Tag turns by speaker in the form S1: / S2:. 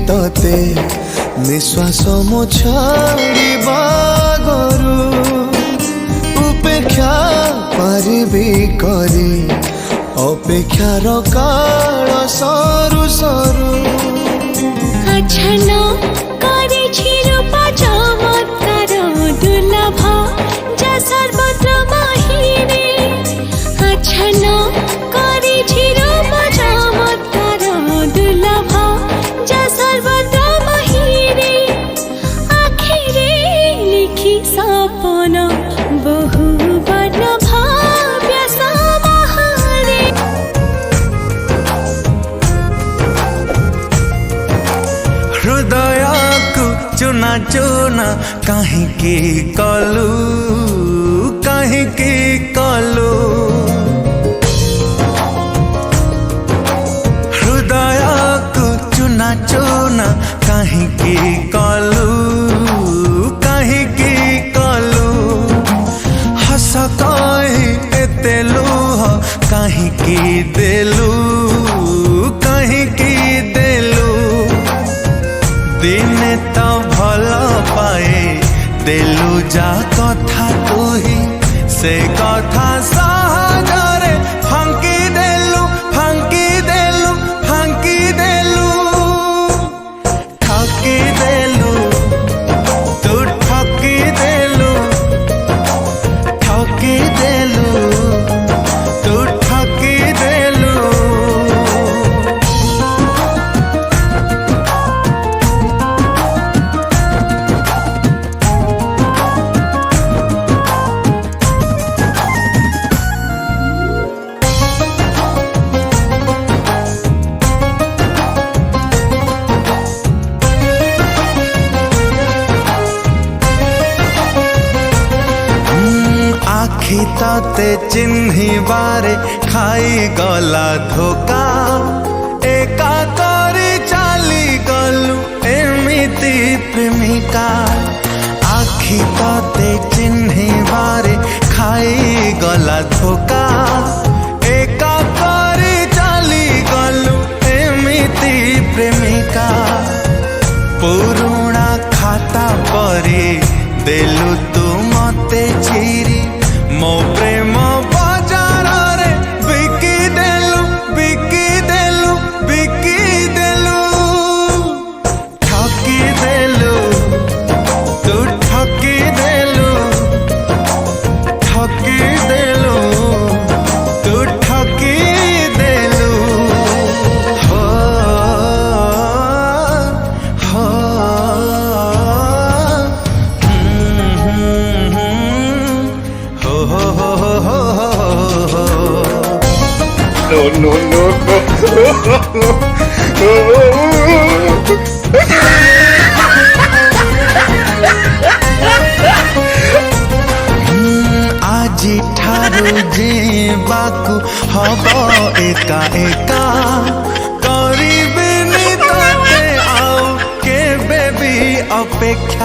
S1: तते निश्वास मो छाड़िबा गरु उपेक्षा पारिबी करी अपेक्षार काल सरू सरू
S2: अछन करे रूपा चमत्कार दुर्लभ जा सर्वत्र महिरे अछन करे रूपा चमत्कार दुर्लभ जा सर्वत्र महिरे आखिरे लिखी सपन बहु वर्ण भाव्य समाहारे
S1: हृदय को चुना चुना कहीं की कलू हृदय को चुना चुना कहीं की कलू हस कही एते लुह कहीं की देलू दिने तो भल पाए देलु जा कथा तुही से कथा सहजरे फांकी देलु ठकी देलु तू ठकी देलु तू ठकी देलु आखि तते चिन्हिबारे खाई गला धोका एका करी चाली गलु एमिति प्रेमिका आखि तते चिन्हिबारे खाई गला धोका एका करी चाली गलु एमिति प्रेमिका पुरुणा खाता परी देलु तू मते चिरी मो प्रेम बाजार रे बिकी देलु ठकी देलु तू ठकी देलु तू ठकी देलु हो आजी ठारू जीवाकू हब एका करिबिनी तते आउ केबे भी अपेक्षा।